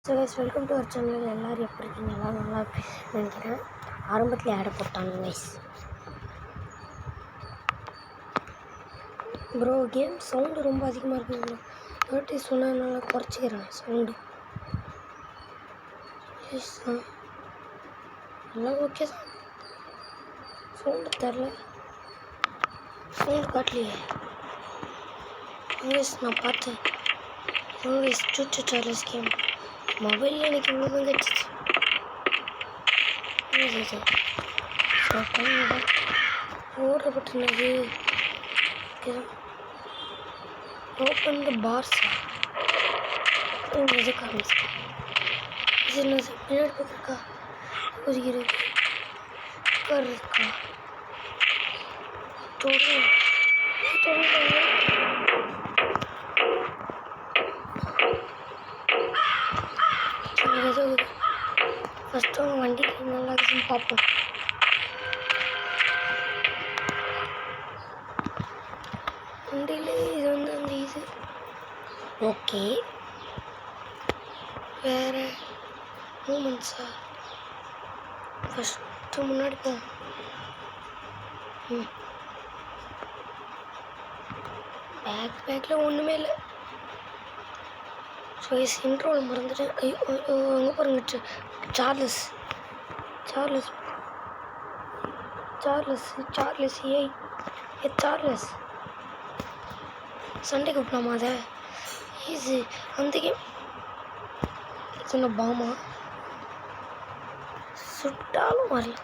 So guys welcome to our channel. எல்லோரும் எப்படி இருக்கீங்க? எல்லோரும் நல்லா நினைக்கிறேன். ஆரம்பத்தில் ஆட போட்டாங்க கைஸ். ப்ரோ கேம் சவுண்டு ரொம்ப அதிகமாக இருக்குது ப்ரோ. தேர்ட்டி சொன்னதுனால குறைச்சிக்கிறேன் சவுண்டு. எல்லாம் ஓகே தான். சவுண்டு தெரில, சவுண்டு காட்டலையே கைஸ். நான் பார்த்தேன் கைஸ் டியூட்டோரியல்ஸ் கேம் மொபைலில் எனக்கு இவ்வளோ தான் கிடச்சிச்சு. ஓடப்பட்டுனது ஓப்பன் த பார்ஸ் இது காமிச்சு. இது என்ன பின்னாடி பார்த்துருக்கா? ஒதுக்கிறது உட்கார் இருக்கா? ஃபஸ்ட்டு அவங்க வண்டிக்கு நல்லா இருக்குன்னு பார்ப்போம். வண்டியில் இது வந்து அந்த இது ஓகே. வேறு மூமெண்ட்ஸா? ஃபஸ்ட்டு முன்னாடி போ. பேக்கில் ஒன்றுமே இல்லை. ஸோ இன்ட்ரோல் மறந்துட்டேன். அங்கே பாருங்க, சார்லஸ் ஏய் சார்லஸ் சண்டை கூப்பிடலாமா? அதை ஈஸி அந்த கேம் சொன்ன பாமா சுட்டாலும் வரல.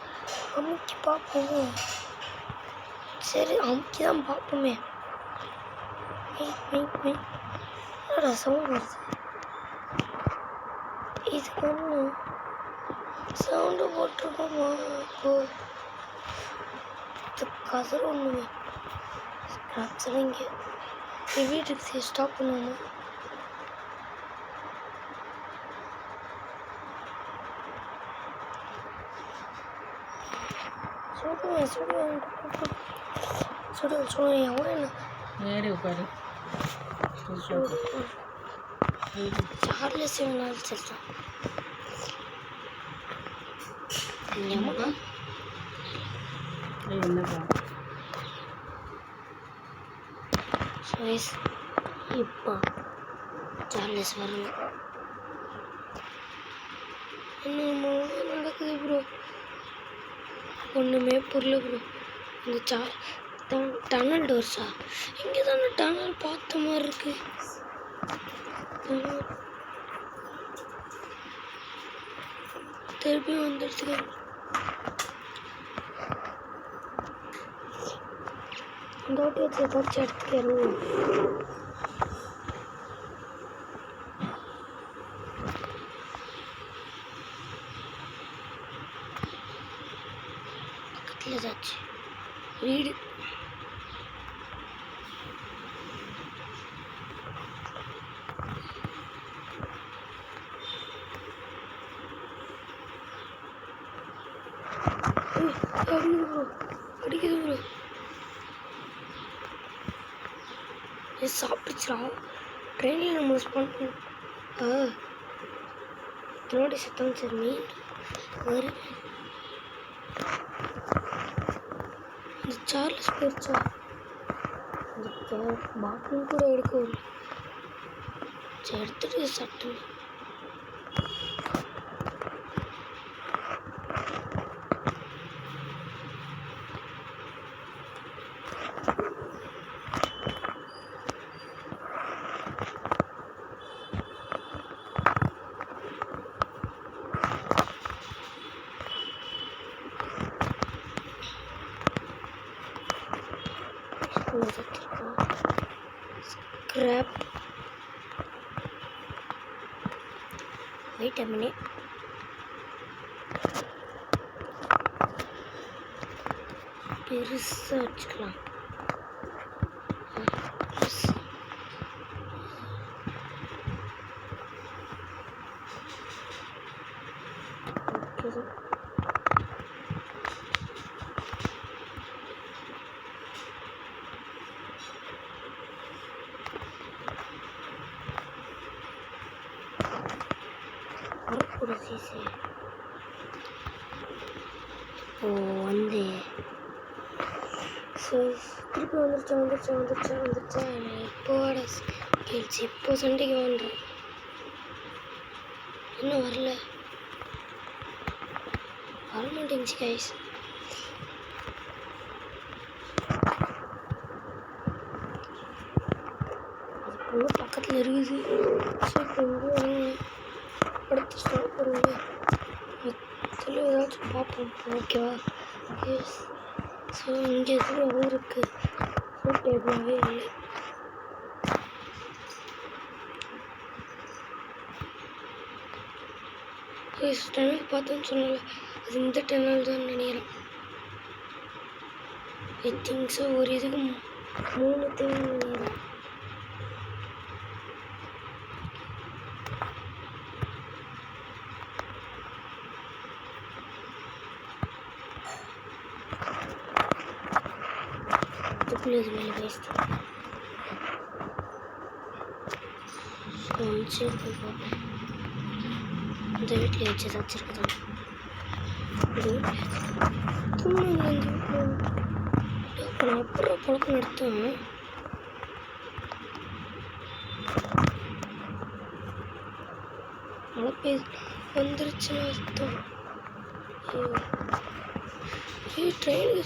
அமுக்கி பார்ப்போம். சரி அமுக்கி தான் பார்ப்போமே. என்னடா சவுண்ட் வருது? இதுக்கு ஒன்று சவுண்டு போட்டிருக்கோமா? இப்போ கசர் ஒன்றுமே ஸ்க்ராப்ஸில் இங்கே வீட்டுக்கு ஸ்டாப் பண்ணுவோமா? சொல்லுவேன் எவ்வளோ என்ன உட்காரு. சார்லஸ் வேணாலும் சரிதான். இப்போ சார்லஸ் வரணும். என்ன நடக்குது ப்ரோ? ஒன்றுமே புரியல ப்ரோ. இந்த டனல் டோர்ஸா? இங்கே தானே டனல் பார்த்த மாதிரி இருக்கு. திருப்பியும் வந்துடுச்சு. இந்த வாட்டி வச்சு ஏதாச்சும் எடுத்துக்கிறோம். பக்கத்தில் ஏதாச்சும் வீடு அடிக்குது ப்ரோ. சாப்பிடுச்சுடா. ட்ரெயினில் நம்ம ஸ்பான் பண்ண என்னோட சத்தம். சரி மீன் வரும். இந்த சார்லஸ் போயிடுச்சா? இந்த பாட்டில் கூட எடுக்க வரல. சரி எடுத்துட்டு சட்டு scrap. Wait a minute. பெருசா வச்சுக்கலாம். கூட சிசி இப்போ வந்து திருப்பி வந்துருச்சா இப்போ கேள்ச்சி இப்போ சண்டைக்கு வந்துடும் இன்னும் வரல வரமாட்டேங்குச்சு கைஸ் அது பக்கத்தில் இருக்குது ஸோ இப்போ இங்கே வாங்க அடுத்து ஸ்டார்ட் பண்ணுங்க சொல்லி ஏதாச்சும் பார்ப்போம் ஓகேவா எஸ் ஸோ இங்கே எதுவும் இருக்குது ஸோ டேபிளாகவே இல்லை டனல் பார்த்தோன்னு சொன்னால அது இந்த டனல் தான் நினைக்கிறேன் ஐ திங்க் ஸோ ஒரு இதுக்கு 3 தேவை நினைக்கிறேன் இதுக்குள்ளே இது மேலே வேஸ்ட் சரி போய் பார்ப்போம் இந்த வீட்டில் வச்சு ஏதாச்சும் இருக்குதா இந்த வீட்டில் நான் அப்புறம் பழக்கம் எடுத்தேன் மழை பெய்து வந்துருச்சுன்னு அர்த்தம் ட்ரெயின்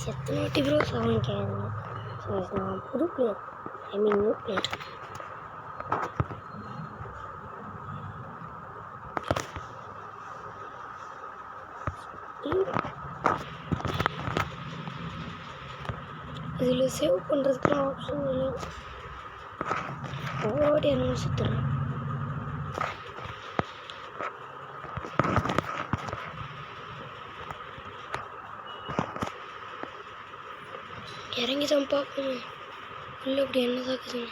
செத்தனை வாட்டி ப்ரோ சவுண்ட் கேட்குது ஸோ நான் புது player I mean new player இதில் சேவ் பண்ணுறதுக்குலாம் ஆப்ஷன் இல்லை ஒவ்வொரு வாட்டி என்ன சுற்றுறேன் இறங்கி தான் பார்க்கணும் இல்லை அப்படி என்ன தாக்குதுங்க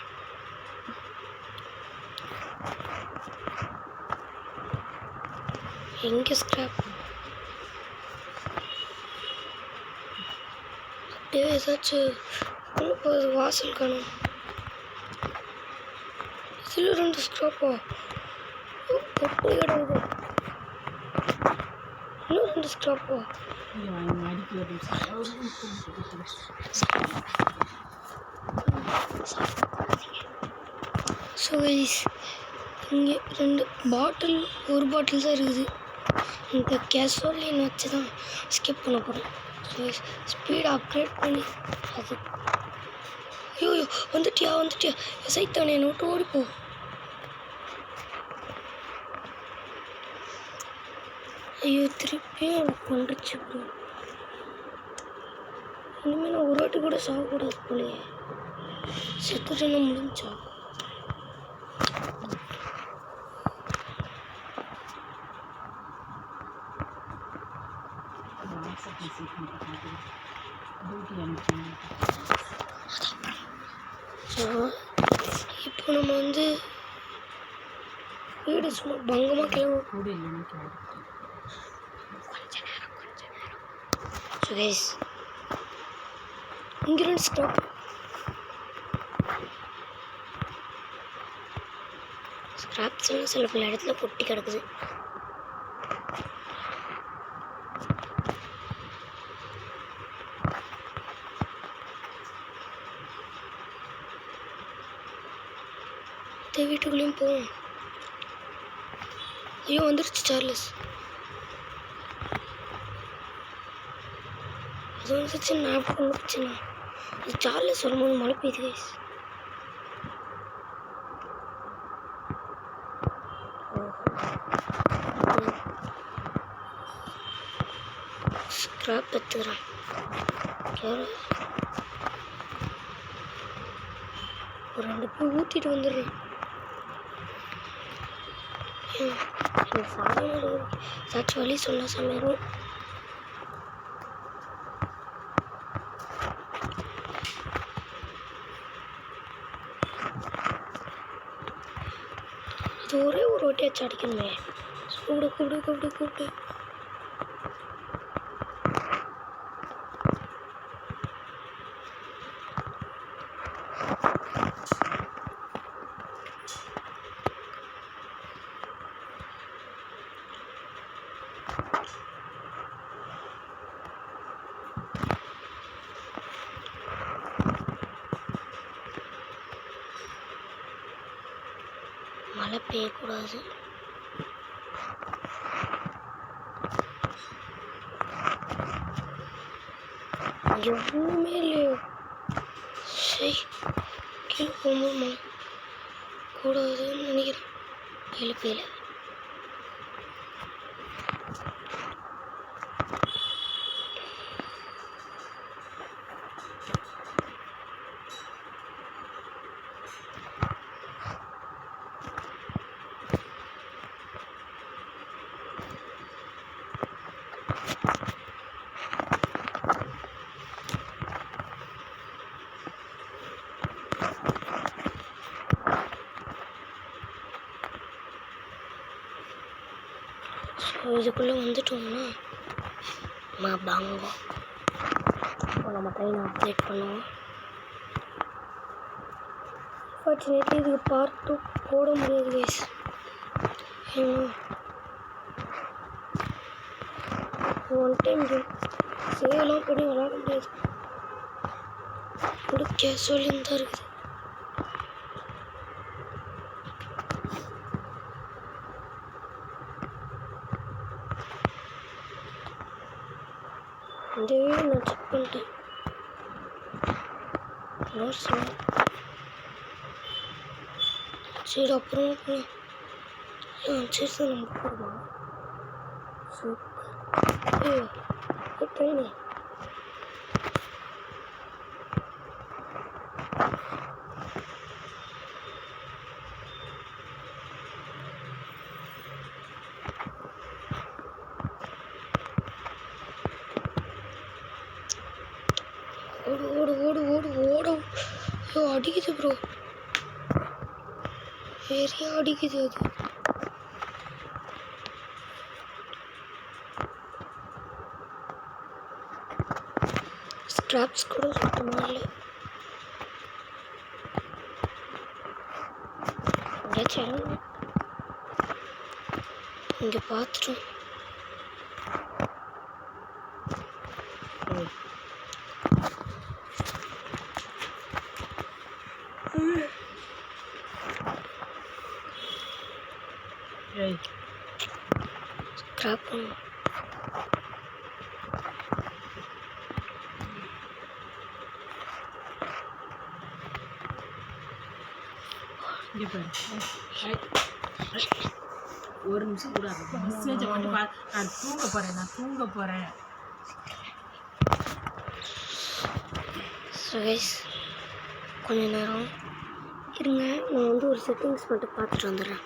எங்கே ஸ்கிராப் அப்படியே ஏதாச்சும் போகுது வாசல் காணும் இதில் 2 ஸ்கிராப்பா பொட்டு கிடக்குது இன்னும் 2 ஸ்கிராப்பா ஸோ இங்கே 2 பாட்டில் ஒரு பாட்டில் தான் இருக்குது இந்த கேஸோலின் வச்சு தான் ஸ்கிப் பண்ண போகிறேன் ஸோ ஸ்பீடை அப்கிரேட் பண்ணி அது ஐயோ வந்துட்டியா சைத்தானே என்னை விட்டு ஓடிப்போ ஐயோ திருப்பியும் எனக்கு வந்துருச்சு ப்ரோ இனிமேல் நான் ஒரு வாட்டி கூட சாகக்கூடாது போலையே செத்துட்டேன்னு முடிஞ்சா இப்போ நம்ம வந்து வீடு சும்மா பங்கமாக கிளம்ப சுரேஷ் இங்கே 2 ஸ்டாப் ஸ்கிராப்ஸ்லாம் சில பல இடத்துல கொட்டி கிடக்குது வீட்டுக்குள்ளேயும் போவோம் ஐயோ வந்துருச்சு சார்லஸ் அது வந்துச்சு நான் கொண்டு போச்சுண்ணா அது சார்லஸ் வரும்போது மழை பெய்யுது கைஸ் ஸ்கிராப் எடுத்துக்கிறேன் ஒரு 2 பேர் ஊற்றிட்டு வந்துடுறேன் ஏதாச்சும் வழி சொன்ன சமையலும் இது ஒரே ஒரு வாட்டியாச்சும் அடிக்கணுமே கூப்பிடு மழை பெய்யக்கூடாது. இங்கே ஒன்றுமே இல்லையோ. சரி, கீழே போகும்போது மழை கூடாதுன்னு நினைக்கிறேன். கீழே பெய்யல. ஸோ இதுக்குள்ளே வந்துட்டோம்னா பாங்கோ இப்போ நம்ம ட்ரெயினை அப்டேட் பண்ணுவோம். ஃபார்ச்சுனேட்லி இதுக்கு பார்ட் 2 போட முடியாது கைஸ். ஏன்னா ஒன் டைம் கேம் சேவெல்லாம் பண்ணி விளாட முடியாது. ஒரு கேஷுவலின் தான் இருக்குது. இதுவே நான் செக் பண்ணிட்டேன். சரி அப்புறம் போகலாம். சரி சார் நம்ம போடுவோம். சூப்பர். ட்ரெயினு ஓடு ஓடு ஓடு ஓடு ஓடு. ஐயோ அடிக்குது ப்ரோ, வெறியா அடிக்குது அது. ஸ்கிராப்ஸ் கூட சுத்தமாக இல்லை. எங்கேயாச்சும் இங்கே பார்த்துட்டோம். ஸ்கிராப் பண்ணும். ஒரு நிமிஷம் கூட மெசேஜை மட்டும் நான் தூங்க போகிறேன். ஸோ கைஸ் கொஞ்ச நேரம் இருங்க, நான் ஒரு செட்டிங்ஸ் மட்டும் பார்த்துட்டு வந்துடுறேன்.